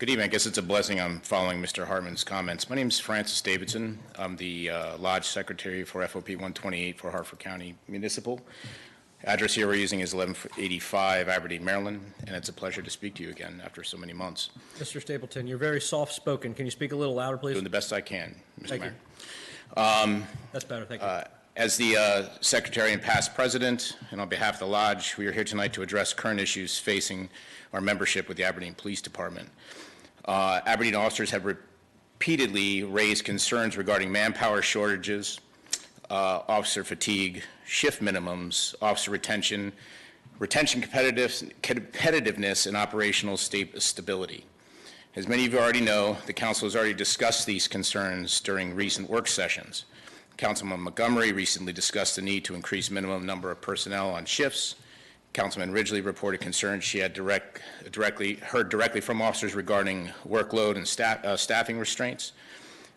Good evening. I guess it's a blessing I'm following Mr. Hartman's comments. My name is Francis Davidson. I'm the Lodge Secretary for FOP 128 for Hartford County Municipal. Address here we're using is 1185 Aberdeen, Maryland, and it's a pleasure to speak to you again after so many months. Mr. Stapleton, you're very soft-spoken. Can you speak a little louder, please? Doing the best I can, Mr. Mayor. That's better. Thank you. As the Secretary and past President, and on behalf of the Lodge, we are here tonight to address current issues facing our membership with the Aberdeen Police Department. Aberdeen officers have repeatedly raised concerns regarding manpower shortages, officer fatigue, shift minimums, officer retention competitiveness, and operational stability. As many of you already know, the Council has already discussed these concerns during recent work sessions. Councilman Montgomery recently discussed the need to increase minimum number of personnel on shifts. Councilwoman Ridgley reported concerns she had heard directly from officers regarding workload and staffing restraints.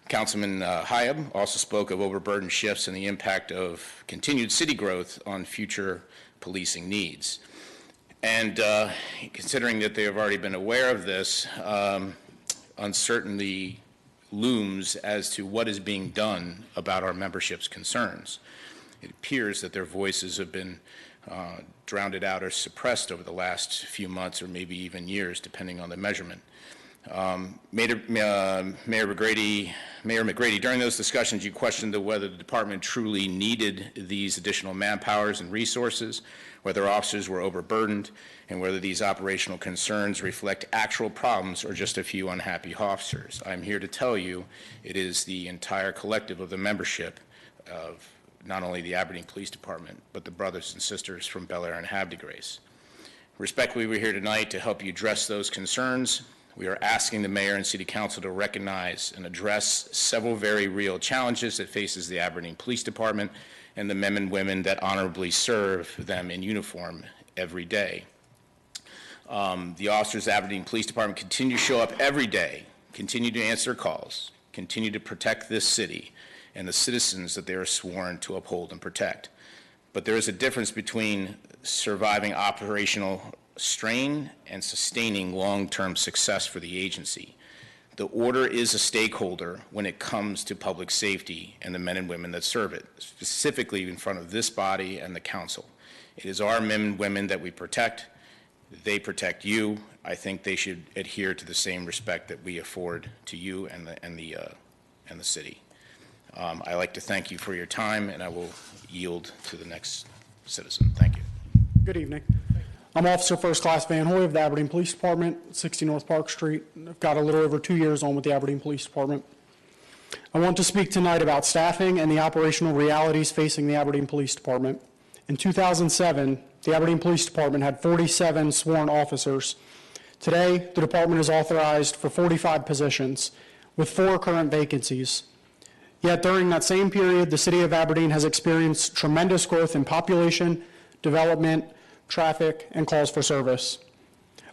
Councilman Hiob also spoke of overburdened shifts and the impact of continued city growth on future policing needs. And considering that they have already been aware of this, uncertainty looms as to what is being done about our membership's concerns. It appears that their voices have been drowned out or suppressed over the last few months or maybe even years, depending on the measurement. Mayor McGrady, during those discussions, you questioned whether the department truly needed these additional manpowers and resources, whether officers were overburdened, and whether these operational concerns reflect actual problems or just a few unhappy officers. I'm here to tell you it is the entire collective of the membership of not only the Aberdeen Police Department, but the brothers and sisters from Bel Air and Havre de Grace. Respectfully, we're here tonight to help you address those concerns. We are asking the Mayor and City Council to recognize and address several very real challenges that faces the Aberdeen Police Department and the men and women that honorably serve them in uniform every day. The officers of the Aberdeen Police Department continue to show up every day, continue to answer calls, continue to protect this city and the citizens that they are sworn to uphold and protect. But there is a difference between surviving operational strain and sustaining long-term success for the agency. The order is a stakeholder when it comes to public safety and the men and women that serve it, specifically in front of this body and the council. It is our men and women that we protect. They protect you. I think they should adhere to the same respect that we afford to you and the city. I'd like to thank you for your time, and I will yield to the next citizen. Thank you. Good evening. I'm Officer First Class Van Hoy of the Aberdeen Police Department, 60 North Park Street. I've got a little over 2 years on with the Aberdeen Police Department. I want to speak tonight about staffing and the operational realities facing the Aberdeen Police Department. In 2007, the Aberdeen Police Department had 47 sworn officers. Today, the department is authorized for 45 positions, with 4 current vacancies. Yet during that same period, the city of Aberdeen has experienced tremendous growth in population, development, traffic, and calls for service.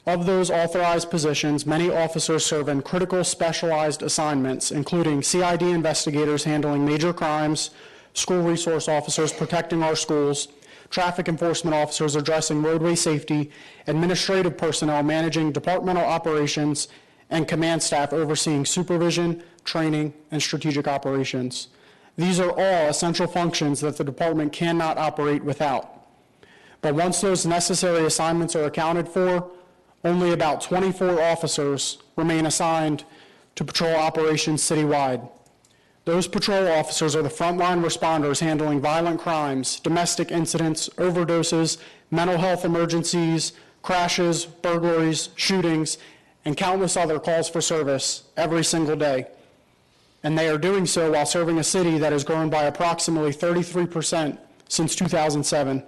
Of those authorized positions, many officers serve in critical specialized assignments, including CID investigators handling major crimes, school resource officers protecting our schools, traffic enforcement officers addressing roadway safety, administrative personnel managing departmental operations, and command staff overseeing supervision, training, and strategic operations. These are all essential functions that the department cannot operate without. But once those necessary assignments are accounted for, only about 24 officers remain assigned to patrol operations citywide. Those patrol officers are the frontline responders handling violent crimes, domestic incidents, overdoses, mental health emergencies, crashes, burglaries, shootings, and countless other calls for service every single day. And they are doing so while serving a city that has grown by approximately 33% since 2007.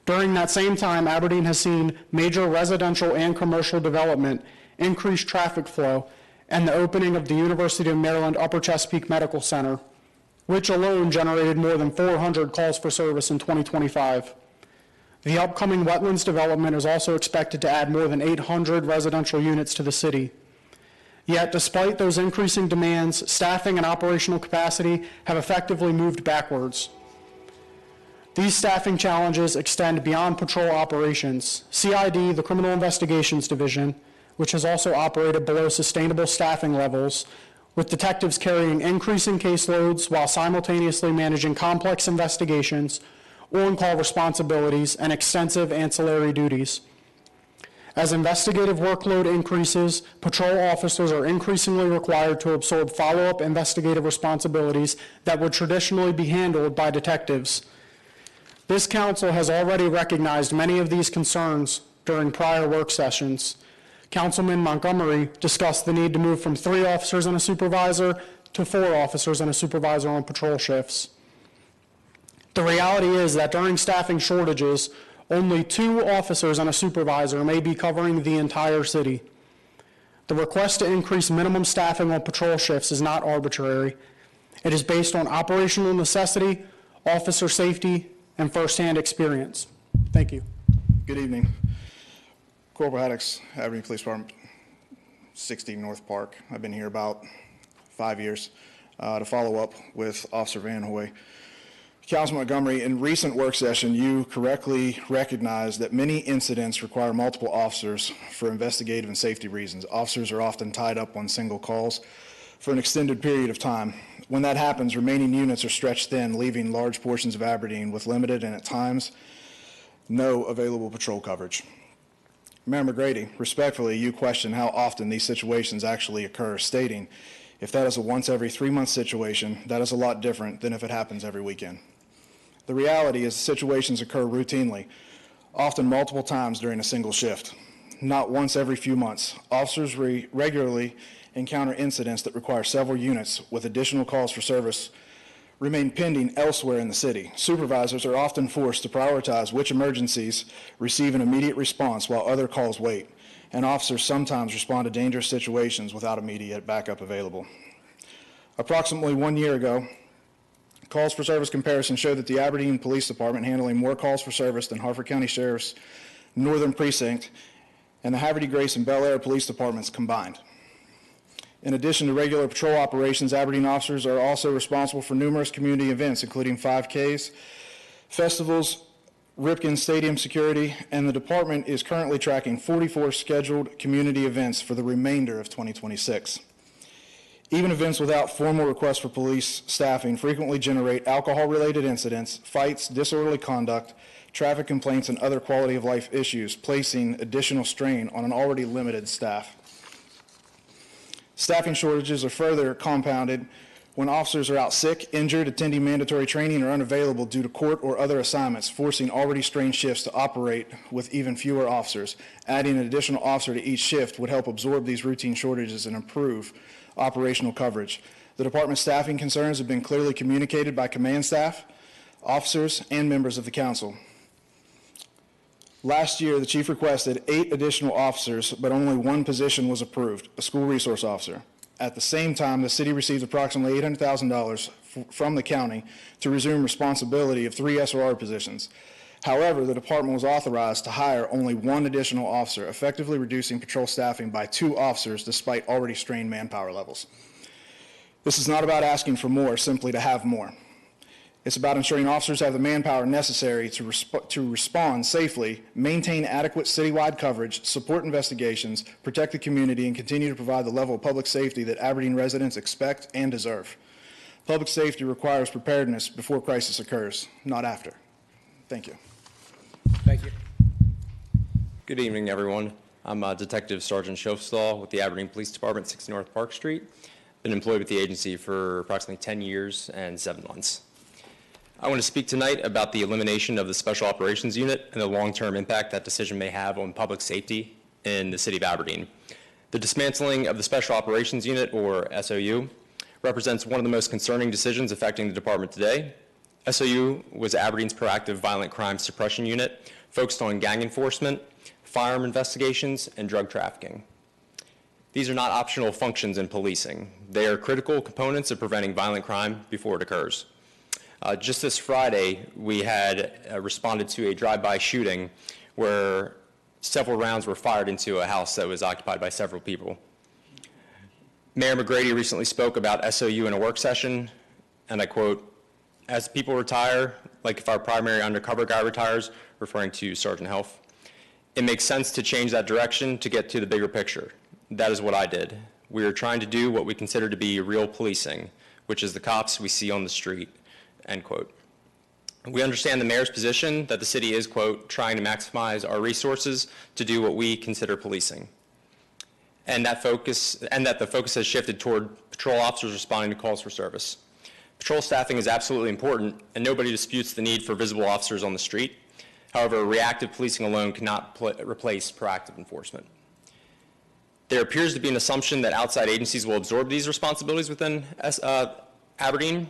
During that same time, Aberdeen has seen major residential and commercial development, increased traffic flow, and the opening of the University of Maryland Upper Chesapeake Medical Center, which alone generated more than 400 calls for service in 2025. The upcoming wetlands development is also expected to add more than 800 residential units to the city. Yet, despite those increasing demands, staffing and operational capacity have effectively moved backwards. These staffing challenges extend beyond patrol operations. CID, the Criminal Investigations Division, which has also operated below sustainable staffing levels, with detectives carrying increasing caseloads while simultaneously managing complex investigations, on-call responsibilities, and extensive ancillary duties. As investigative workload increases, patrol officers are increasingly required to absorb follow-up investigative responsibilities that would traditionally be handled by detectives. This council has already recognized many of these concerns during prior work sessions. Councilman Montgomery discussed the need to move from 3 officers and a supervisor to 4 officers and a supervisor on patrol shifts. The reality is that during staffing shortages, only 2 officers and a supervisor may be covering the entire city. The request to increase minimum staffing on patrol shifts is not arbitrary. It is based on operational necessity, officer safety, and firsthand experience. Thank you. Good evening. Corporal Haddix, Aberdeen Police Department, 60 North Park. I've been here about 5 years. To follow up with Officer Van Hoy. Councilman Montgomery, in recent work session, you correctly recognized that many incidents require multiple officers for investigative and safety reasons. Officers are often tied up on single calls for an extended period of time. When that happens, remaining units are stretched thin, leaving large portions of Aberdeen with limited and at times no available patrol coverage. Mayor McGrady, respectfully, you question how often these situations actually occur, stating, if that is a once every 3-month situation, that is a lot different than if it happens every weekend. The reality is situations occur routinely, often multiple times during a single shift, not once every few months. Officers regularly encounter incidents that require several units with additional calls for service remain pending elsewhere in the city. Supervisors are often forced to prioritize which emergencies receive an immediate response while other calls wait, and officers sometimes respond to dangerous situations without immediate backup available. Approximately 1 year ago, calls for service comparison showed that the Aberdeen Police Department handling more calls for service than Harford County Sheriff's Northern Precinct and the Haverty Grace and Bel Air Police Departments combined. In addition to regular patrol operations, Aberdeen officers are also responsible for numerous community events, including 5Ks, festivals, Ripken Stadium security, and the department is currently tracking 44 scheduled community events for the remainder of 2026. Even events without formal requests for police staffing frequently generate alcohol-related incidents, fights, disorderly conduct, traffic complaints, and other quality of life issues, placing additional strain on an already limited staff. Staffing shortages are further compounded when officers are out sick, injured, attending mandatory training, or unavailable due to court or other assignments, forcing already strained shifts to operate with even fewer officers. Adding an additional officer to each shift would help absorb these routine shortages and improve operational coverage. The department's staffing concerns have been clearly communicated by command staff, officers, and members of the council. Last year, the chief requested 8 additional officers, but only 1 position was approved, a school resource officer. At the same time, the city received approximately $800,000 from the county to resume responsibility of 3 SRR positions. However, the department was authorized to hire only 1 additional officer, effectively reducing patrol staffing by 2 officers despite already strained manpower levels. This is not about asking for more, simply to have more. It's about ensuring officers have the manpower necessary to respond safely, maintain adequate citywide coverage, support investigations, protect the community, and continue to provide the level of public safety that Aberdeen residents expect and deserve. Public safety requires preparedness before crisis occurs, not after. Thank you. Thank you. Good evening, everyone. I'm Detective Sergeant Schofstall with the Aberdeen Police Department, 60 North Park Street. Been employed with the agency for approximately 10 years and 7 months. I want to speak tonight about the elimination of the Special Operations Unit and the long-term impact that decision may have on public safety in the city of Aberdeen. The dismantling of the Special Operations Unit, or SOU, represents one of the most concerning decisions affecting the department today. SOU was Aberdeen's proactive violent crime suppression unit focused on gang enforcement, firearm investigations, and drug trafficking. These are not optional functions in policing. They are critical components of preventing violent crime before it occurs. Just this Friday, we had responded to a drive-by shooting where several rounds were fired into a house that was occupied by several people. Mayor McGrady recently spoke about SOU in a work session, and I quote, "As people retire, like if our primary undercover guy retires," referring to Sergeant Helf, It makes sense to change that direction to get to the bigger picture. That is what I did. We are trying to do what we consider to be real policing, which is the cops we see on the street, end quote. We understand the mayor's position that the city is, quote, trying to maximize our resources to do what we consider policing. And that the focus has shifted toward patrol officers responding to calls for service. Patrol staffing is absolutely important, and nobody disputes the need for visible officers on the street. However, reactive policing alone cannot replace proactive enforcement. There appears to be an assumption that outside agencies will absorb these responsibilities within Aberdeen.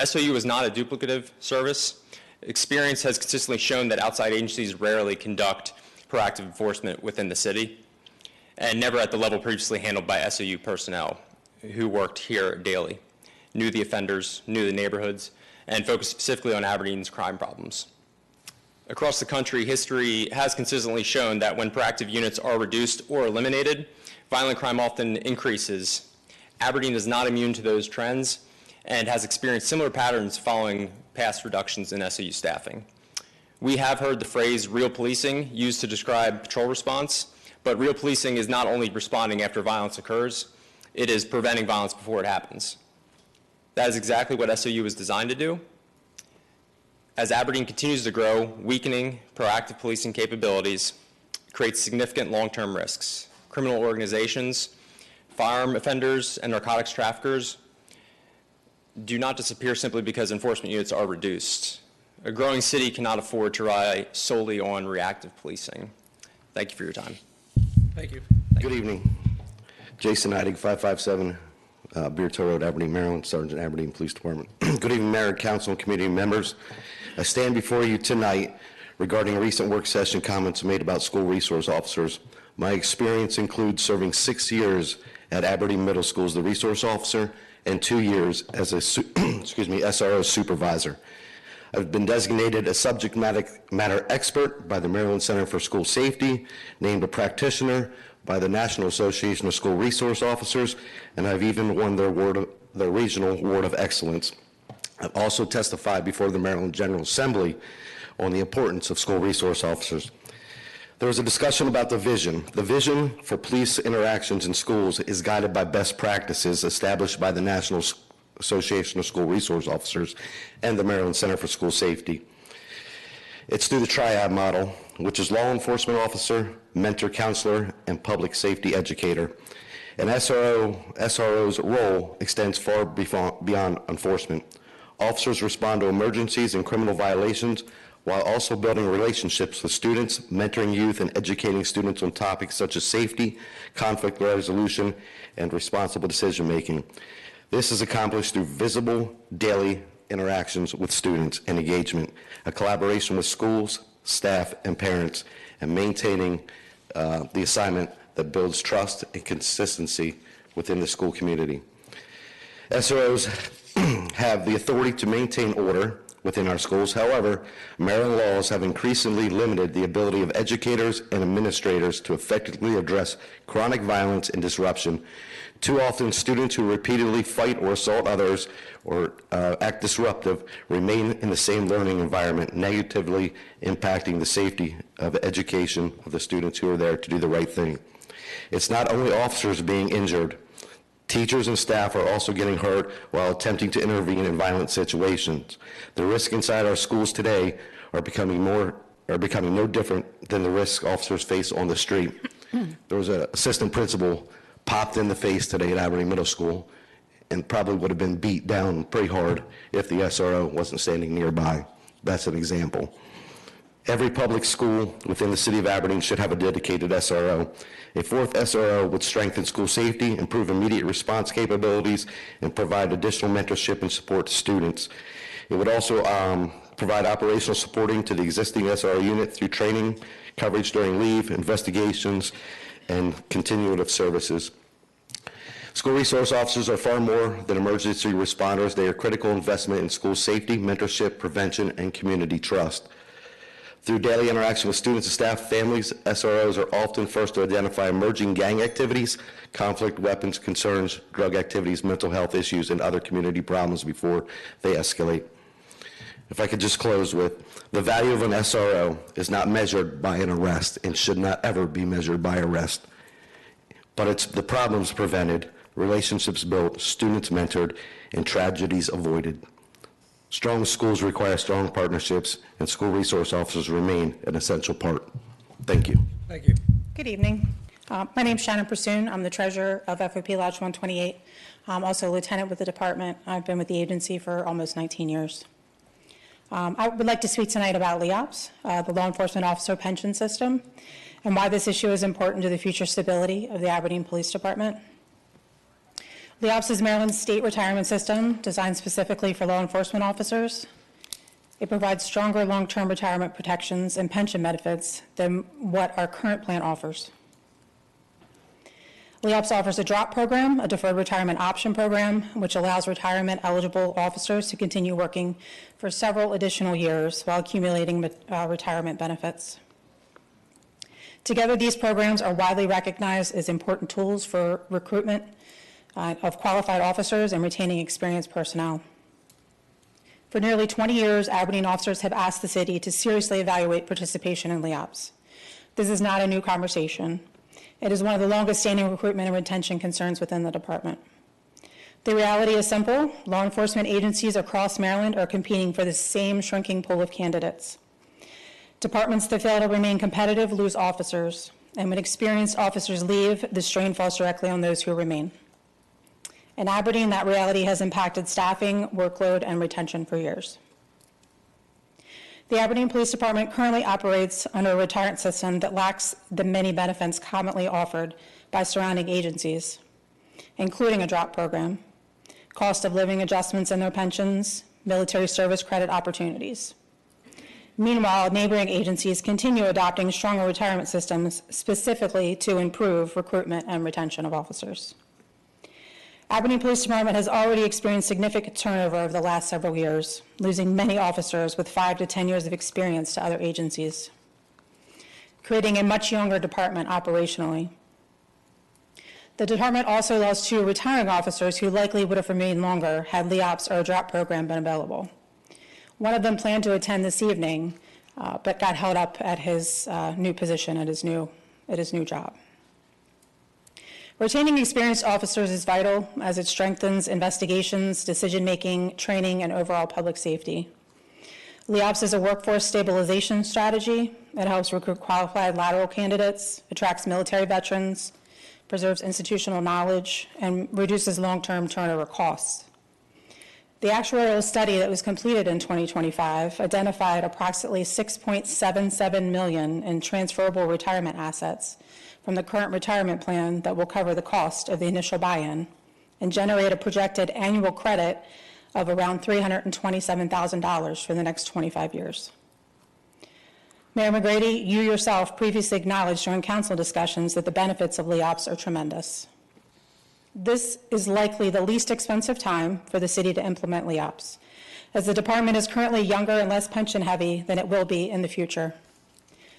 SOU is not a duplicative service. Experience has consistently shown that outside agencies rarely conduct proactive enforcement within the city, and never at the level previously handled by SOU personnel who worked here daily, knew the offenders, knew the neighborhoods, and focused specifically on Aberdeen's crime problems. Across the country, history has consistently shown that when proactive units are reduced or eliminated, violent crime often increases. Aberdeen is not immune to those trends and has experienced similar patterns following past reductions in SOU staffing. We have heard the phrase real policing used to describe patrol response, but real policing is not only responding after violence occurs, it is preventing violence before it happens. That is exactly what SOU is designed to do. As Aberdeen continues to grow, weakening proactive policing capabilities creates significant long-term risks. Criminal organizations, firearm offenders, and narcotics traffickers do not disappear simply because enforcement units are reduced. A growing city cannot afford to rely solely on reactive policing. Thank you for your time. Thank you. Good evening. Jason Heidig, 557 Beartow Road, Aberdeen, Maryland, Sergeant, Aberdeen Police Department. Good evening, Mayor, Council, and community members. I stand before you tonight regarding a recent work session comments made about school resource officers. My experience includes serving 6 years at Aberdeen Middle School as the resource officer and 2 years as a SRO supervisor. I've been designated a subject matter expert by the Maryland Center for School Safety, named a practitioner by the National Association of School Resource Officers, and I've even won their regional award of excellence. I've also testified before the Maryland General Assembly on the importance of school resource officers. There was a discussion about the vision. The vision for police interactions in schools is guided by best practices established by the National Association of School Resource Officers and the Maryland Center for School Safety. It's through the triad model, which is law enforcement officer, mentor counselor, and public safety educator. An SRO's role extends far beyond enforcement. Officers respond to emergencies and criminal violations while also building relationships with students, mentoring youth, and educating students on topics such as safety, conflict resolution, and responsible decision-making. This is accomplished through visible, daily interactions with students and engagement, a collaboration with schools, staff, and parents, and maintaining the assignment that builds trust and consistency within the school community. SROs have the authority to maintain order within our schools. However, Maryland laws have increasingly limited the ability of educators and administrators to effectively address chronic violence and disruption. Too often, students who repeatedly fight or assault others or act disruptive remain in the same learning environment, negatively impacting the safety of education of the students who are there to do the right thing. It's not only officers being injured. Teachers and staff are also getting hurt while attempting to intervene in violent situations. The risks inside our schools today are becoming no different than the risks officers face on the street. There was an assistant principal popped in the face today at Aberdeen Middle School and probably would have been beat down pretty hard if the SRO wasn't standing nearby. That's an example. Every public school within the city of Aberdeen should have a dedicated SRO. A fourth SRO would strengthen school safety, improve immediate response capabilities, and provide additional mentorship and support to students. It would also provide operational supporting to the existing SRO unit through training, coverage during leave, investigations, and continuative services. School resource officers are far more than emergency responders. They are critical investment in school safety, mentorship, prevention, and community trust. Through daily interaction with students and staff, families, SROs are often first to identify emerging gang activities, conflict, weapons, concerns, drug activities, mental health issues, and other community problems before they escalate. if I could just close with, the value of an SRO is not measured by an arrest and should not ever be measured by arrest. But it's the problems prevented, relationships built, students mentored, and tragedies avoided. Strong schools require strong partnerships, and school resource officers remain an essential part. Thank you. Thank you. Good evening. My name is Shannon Pursoon. I'm the treasurer of FOP Lodge 128. I'm also a lieutenant with the department. I've been with the agency for almost 19 years. I would like to speak tonight about LEOPS, the Law Enforcement Officer Pension System, and why this issue is important to the future stability of the Aberdeen Police Department. LEOPS is Maryland's state retirement system designed specifically for law enforcement officers. It provides stronger long-term retirement protections and pension benefits than what our current plan offers. LEOPS offers a DROP program, a deferred retirement option program, which allows retirement-eligible officers to continue working for several additional years while accumulating retirement benefits. Together, these programs are widely recognized as important tools for recruitment of qualified officers and retaining experienced personnel. For nearly 20 years, Aberdeen officers have asked the city to seriously evaluate participation in LEOPS. This is not a new conversation. It is one of the longest-standing recruitment and retention concerns within the department. The reality is simple. Law enforcement agencies across Maryland are competing for the same shrinking pool of candidates. Departments that fail to remain competitive lose officers, and when experienced officers leave, the strain falls directly on those who remain. In Aberdeen, that reality has impacted staffing, workload, and retention for years. The Aberdeen Police Department currently operates under a retirement system that lacks the many benefits commonly offered by surrounding agencies, including a DROP program, cost of living adjustments in their pensions, military service credit opportunities. Meanwhile, neighboring agencies continue adopting stronger retirement systems specifically to improve recruitment and retention of officers. Aberdeen Police Department has already experienced significant turnover over the last several years, losing many officers with 5 to 10 years of experience to other agencies, creating a much younger department operationally. The department also lost 2 retiring officers who likely would have remained longer had LEOPS or a DROP program been available. One of them planned to attend this evening, but got held up at his new position at his new job. Retaining experienced officers is vital as it strengthens investigations, decision-making, training, and overall public safety. LEOPS is a workforce stabilization strategy. It helps recruit qualified lateral candidates, attracts military veterans, preserves institutional knowledge, and reduces long-term turnover costs. The actuarial study that was completed in 2025 identified approximately $6.77 million in transferable retirement assets from the current retirement plan that will cover the cost of the initial buy-in and generate a projected annual credit of around $327,000 for the next 25 years. Mayor McGrady, you yourself previously acknowledged during council discussions that the benefits of LEOPS are tremendous. This is likely the least expensive time for the city to implement LEOPS, as the department is currently younger and less pension heavy than it will be in the future.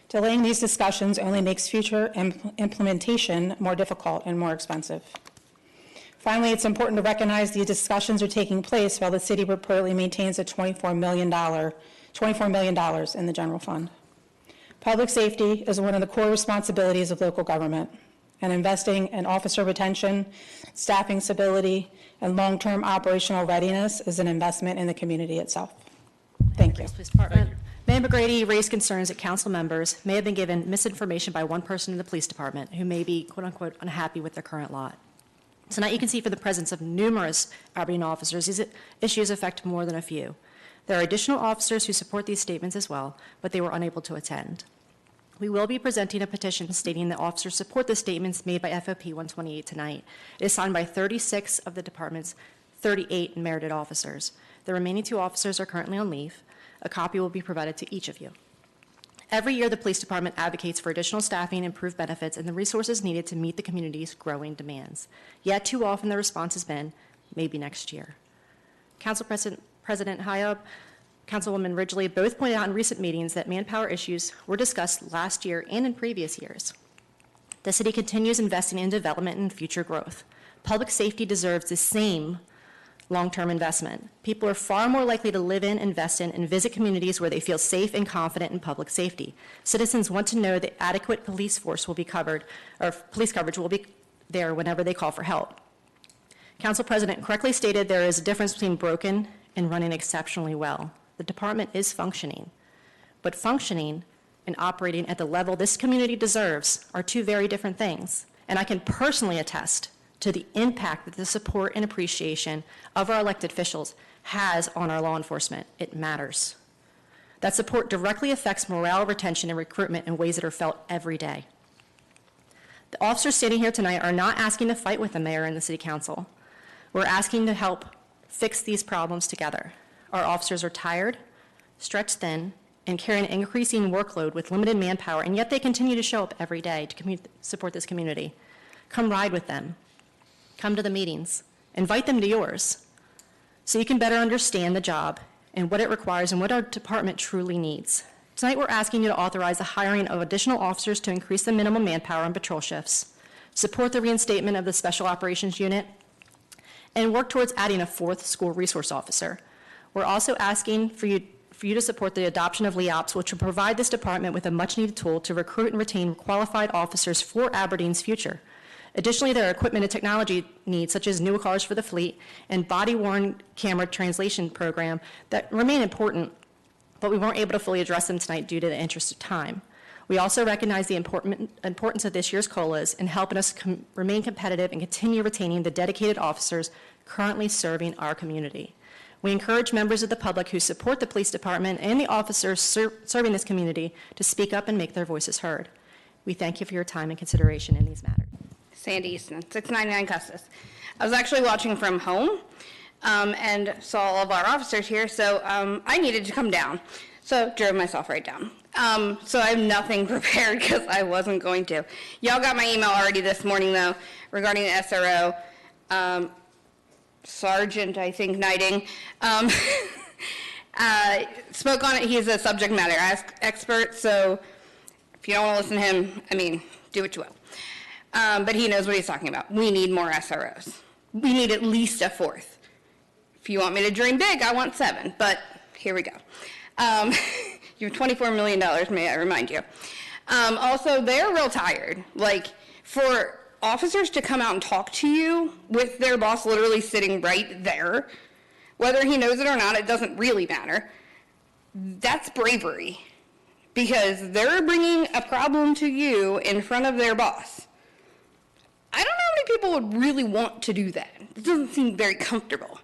Delaying these discussions only makes future implementation more difficult and more expensive. Finally, it's important to recognize these discussions are taking place while the city reportedly maintains a $24 million in the general fund. Public safety is one of the core responsibilities of local government, and investing in officer retention, staffing stability, and long-term operational readiness is an investment in the community itself. Thank you. Police Department. Mayor McGrady raised concerns that council members may have been given misinformation by one person in the police department who may be, quote unquote, unhappy with their current lot. Tonight you can see for the presence of numerous Aberdeen officers, these issues affect more than a few. There are additional officers who support these statements as well, but they were unable to attend. We will be presenting a petition stating that officers support the statements made by FOP 128 tonight. It is signed by 36 of the department's 38 merited officers. The remaining 2 officers are currently on leave. A copy will be provided to each of you. Every year, the police department advocates for additional staffing, improved benefits, and the resources needed to meet the community's growing demands. Yet, too often, the response has been, maybe next year. Council President Hiob, Councilwoman Ridgley both pointed out in recent meetings that manpower issues were discussed last year and in previous years. The city continues investing in development and future growth. Public safety deserves the same long-term investment. People are far more likely to live in, invest in, and visit communities where they feel safe and confident in public safety. Citizens want to know that adequate police force will be covered, or police coverage will be there whenever they call for help. Council President correctly stated there is a difference between broken and running exceptionally well. The department is functioning, but functioning and operating at the level this community deserves are two very different things. And I can personally attest to the impact that the support and appreciation of our elected officials has on our law enforcement. It matters. That support directly affects morale, retention, and recruitment in ways that are felt every day. The officers standing here tonight are not asking to fight with the mayor and the city council. We're asking to help fix these problems together. Our officers are tired, stretched thin, and carry an increasing workload with limited manpower, and yet they continue to show up every day to support this community. Come ride with them. Come to the meetings. Invite them to yours so you can better understand the job and what it requires and what our department truly needs. Tonight, we're asking you to authorize the hiring of additional officers to increase the minimum manpower on patrol shifts, support the reinstatement of the Special Operations Unit, and work towards adding a 4th school resource officer. We're also asking for you to support the adoption of LEOPS, which will provide this department with a much-needed tool to recruit and retain qualified officers for Aberdeen's future. Additionally, there are equipment and technology needs, such as new cars for the fleet and body-worn camera translation program that remain important, but we weren't able to fully address them tonight due to the interest of time. We also recognize the importance of this year's COLAs in helping us remain competitive and continue retaining the dedicated officers currently serving our community. We encourage members of the public who support the police department and the officers serving this community to speak up and make their voices heard. We thank you for your time and consideration in these matters. Sandy Easton, 699 Custis. I was actually watching from home and saw all of our officers here, so I needed to come down. So drove myself right down. So I have nothing prepared because I wasn't going to. Y'all got my email already this morning, though, regarding the SRO. Sergeant, I think, Knighting, spoke on it. He's a subject matter expert, so if you don't want to listen to him, I mean, do what you will. But he knows what he's talking about. We need more SROs. We need at least a 4th. If you want me to dream big, I want 7, but here we go. You have $24 million, may I remind you. Also, they're real tired. Like, for officers to come out and talk to you with their boss literally sitting right there, whether he knows it or not, it doesn't really matter. That's bravery, because they're bringing a problem to you in front of their boss. I don't know how many people would really want to do that. It doesn't seem very comfortable.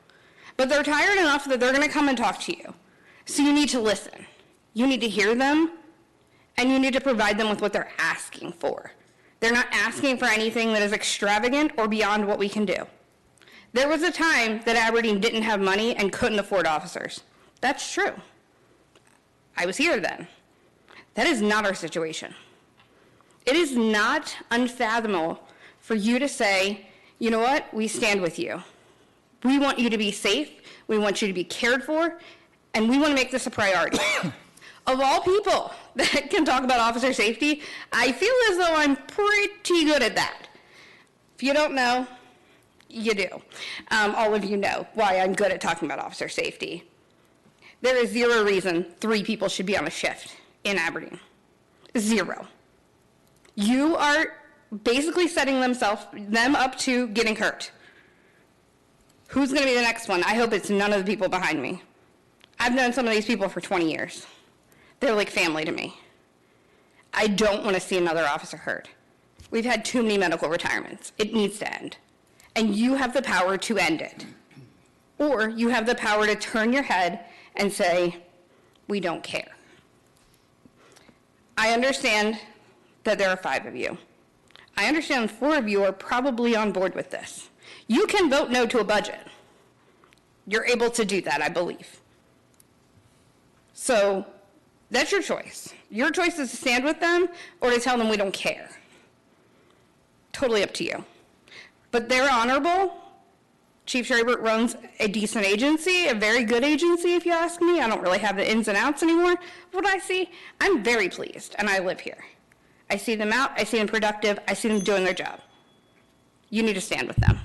But they're tired enough that they're going to come and talk to you. So you need to listen. You need to hear them, and you need to provide them with what they're asking for. They're not asking for anything that is extravagant or beyond what we can do. There was a time that Aberdeen didn't have money and couldn't afford officers. That's true. I was here then. That is not our situation. It is not unfathomable for you to say, you know what, we stand with you. We want you to be safe, we want you to be cared for, and we want to make this a priority. Of all people that can talk about officer safety, I feel as though I'm pretty good at that. If you don't know, you do. All of you know why I'm good at talking about officer safety. There is 0 reason 3 people should be on a shift in Aberdeen. 0. You are basically setting them up to getting hurt. Who's going to be the next one? I hope it's none of the people behind me. I've known some of these people for 20 years. They're like family to me. I don't want to see another officer hurt. We've had too many medical retirements. It needs to end. And you have the power to end it. Or you have the power to turn your head and say, we don't care. I understand that there are 5 of you. I understand 4 of you are probably on board with this. You can vote no to a budget. You're able to do that, I believe. So that's your choice. Your choice is to stand with them or to tell them we don't care. Totally up to you. But they're honorable. Chief Sherrybert runs a decent agency, a very good agency, if you ask me. I don't really have the ins and outs anymore. What I see, I'm very pleased, and I live here. I see them out, I see them productive, I see them doing their job. You need to stand with them.